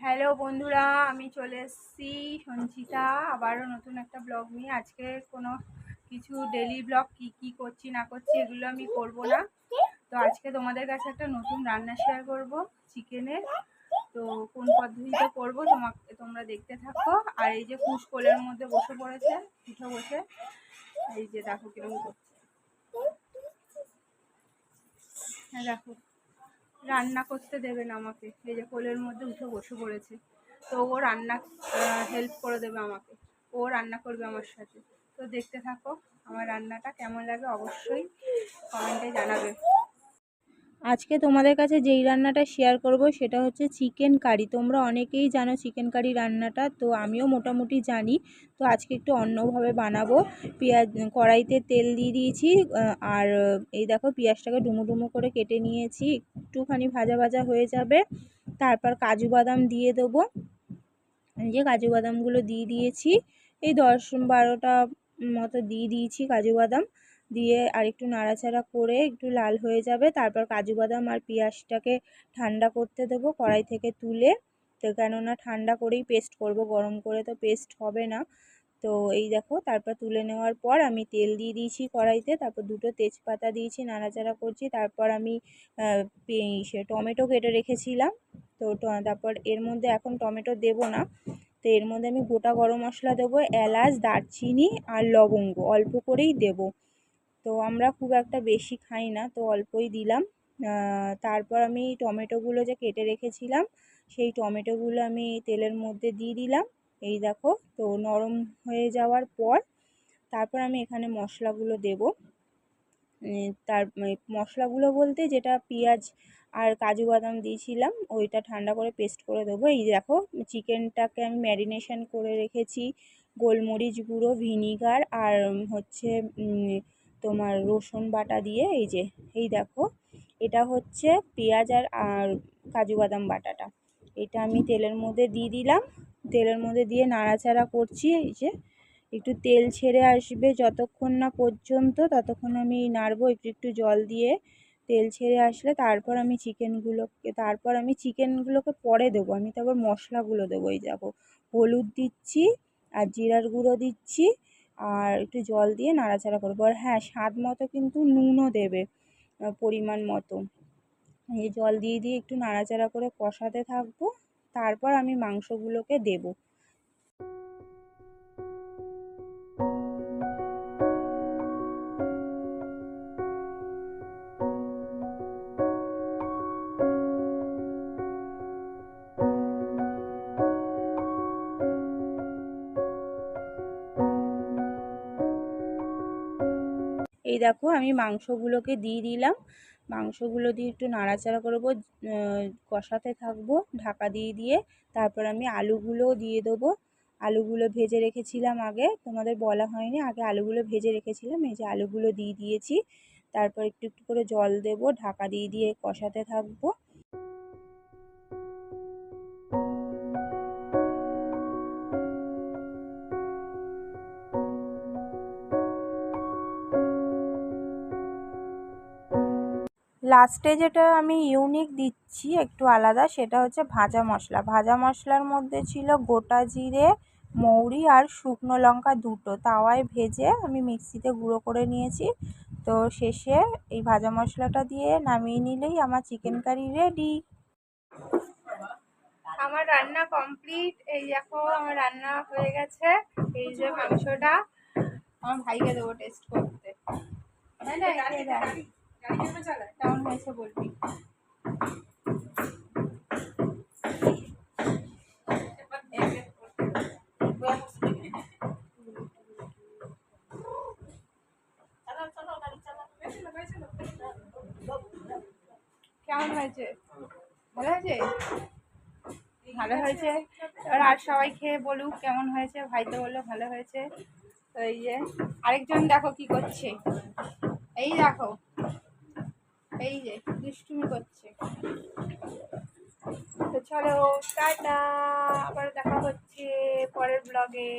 Hello বন্ধুরা, আমি চলে এসেছি সঞ্চিতা আবারও নতুন একটা ব্লগ নিয়ে। আজকে কোনো কিছু ডেলি ব্লগ কি করছি না করছি এগুলো আমি করব না। তো আজকে তোমাদের কাছে একটা নতুন রান্না শেয়ার করব চিকেনের। তো কোন পদ্ধতিতে করব তোমরা দেখতে থাকো। আর এই যে পুষ কোলের মধ্যে বসে পড়েছে, উঠে বসে, এই যে দেখো কিরকম করছে। হ্যাঁ দেখো, রান্না করতে দেবে না আমাকে, এই যে কোলের মধ্যে উঠে বসে পড়েছে। তো ও রান্না হেল্প করে দেবে আমাকে, ও রান্না করবে আমার সাথে। তো দেখতে থাকো, আমার রান্নাটা কেমন লাগে অবশ্যই কমেন্টে জানাবে। আজকে তোমাদের কাছে যেই রান্নাটা শেয়ার করব সেটা হচ্ছে চিকেন কারি। তোমরা অনেকেই জানো চিকেন কারি রান্নাটা, তো আমিও মোটামুটি জানি। তো আজকে একটু অন্যভাবে বানাবো। পেঁয়াজ কড়াইতে তেল দিয়ে দিয়েছি, আর এই দেখো পেঁয়াজটাকে ডুমো ডুমো করে কেটে নিয়েছি। একটুখানি ভাজা ভাজা হয়ে যাবে, তারপর কাজু বাদাম দিয়ে দেবো। এই যে কাজু বাদামগুলো দিয়ে দিয়েছি, এই 10-12টা মতো দিয়ে দিয়েছি কাজু বাদাম। দিয়ে আর একটু নাড়াচাড়া করে একটু লাল হয়ে যাবে, তারপর কাজু বাদাম আর পেঁয়াজটাকে ঠান্ডা করতে দেবো কড়াই থেকে তুলে। তো কেননা ঠান্ডা করেই পেস্ট করব, গরম করে তো পেস্ট হবে না। তো এই দেখো, তারপর তুলে নেওয়ার পর আমি তেল দিয়ে দিয়েছি কড়াইতে, তারপর 2টো তেজপাতা দিয়েছি, নাড়াচাড়া করছি। তারপর আমি টমেটো কেটে রেখেছিলাম। তো তারপর এর মধ্যে এখন টমেটো দেব না। তো এর মধ্যে আমি গোটা গরম মশলা দেবো, এলাচ, দারচিনি আর লবঙ্গ অল্প করেই দেব। তো আমরা খুব একটা বেশি খাই না, তো অল্পই দিলাম। তারপর আমি টমেটোগুলো যে কেটে রেখেছিলাম সেই টমেটোগুলো আমি তেলের মধ্যে দিয়ে দিলাম। এই দেখো, তো নরম হয়ে যাওয়ার পর তারপর আমি এখানে মশলাগুলো দেব। তার মশলাগুলো বলতে যেটা পেঁয়াজ আর কাজু বাদাম দিয়েছিলাম ওইটা ঠান্ডা করে পেস্ট করে দেবো। এই দেখো, চিকেনটাকে আমি ম্যারিনেশন করে রেখেছি গোলমরিচ গুঁড়ো, ভিনিগার আর হচ্ছে তোমার রসুন বাটা দিয়ে। এই দেখো, এটা হচ্ছে পেঁয়াজ আর কাজু বাদাম বাটাটা। এটা আমি তেলের মধ্যে দিয়ে দিলাম, তেলের মধ্যে দিয়ে নাড়াচাড়া করছি। এই যে একটু তেল ছেড়ে আসবে যতক্ষণ না পর্যন্ত, ততক্ষণ আমি নাড়বো একটু একটু জল দিয়ে। তেল ছেড়ে আসলে তারপর আমি চিকেনগুলোকে পরে দেবো। আমি তারপর মশলাগুলো দেবো। এই দেখো, হলুদ দিচ্ছি আর জিরার গুঁড়ো দিচ্ছি, আর একটু জল দিয়ে নাড়াচাড়া করবো। আর হ্যাঁ, স্বাদ মতো কিন্তু নুনও দেবে, পরিমাণ মতো। এই জল দিয়ে দিয়ে একটু নাড়াচাড়া করে কষাতে থাকবো, তারপর আমি মাংসগুলোকে দেবো। এই দেখো, আমি মাংসগুলোকে দিয়ে দিলাম। মাংসগুলো দিয়ে একটু নাড়াচাড়া করবো, কষাতে থাকবো ঢাকা দিয়ে দিয়ে। তারপর আমি আলুগুলোও দিয়ে দেবো। আলুগুলো ভেজে রেখেছিলাম আগে, তোমাদের বলা হয়নি, আগে আলুগুলো ভেজে রেখেছিলাম। এই যে আলুগুলো দিয়ে দিয়েছি, তারপর একটু একটু করে জল দেবো, ঢাকা দিয়ে দিয়ে কষাতে থাকবো। লাস্টে যেটা আমি ইউনিক দিচ্ছি একটু আলাদা, সেটা হচ্ছে ভাজা মশলা। ভাজা মশলার মধ্যে ছিল গোটা জিরে, মৌরি আর শুকনো লঙ্কা দুটো তাওয়ায় ভেজে আমি মিক্সিতে গুঁড়ো করে নিয়েছি। তো শেষে এই ভাজা মশলাটা দিয়ে নামিয়ে নিলেই আমার চিকেন কারি রেডি। আমার রান্না কমপ্লিট। এই দেখো, আমার রান্না হয়ে গেছে। এই যে মাংসটা আমার ভাইকে দেবো টেস্ট করতে। কেমন হয়েছে বলবি। কেমন হয়েছে? ভালো হয়েছে? ভালো হয়েছে। এবার আর সবাই খেয়ে বলুক কেমন হয়েছে। ভাই তো বললো ভালো হয়েছে। তো এই যে আরেকজন দেখো কি করছে, এই দেখো, এই যে দুষ্টুমি করছে। তো চলো টাটা, আবার দেখা হচ্ছে পরের ব্লগে।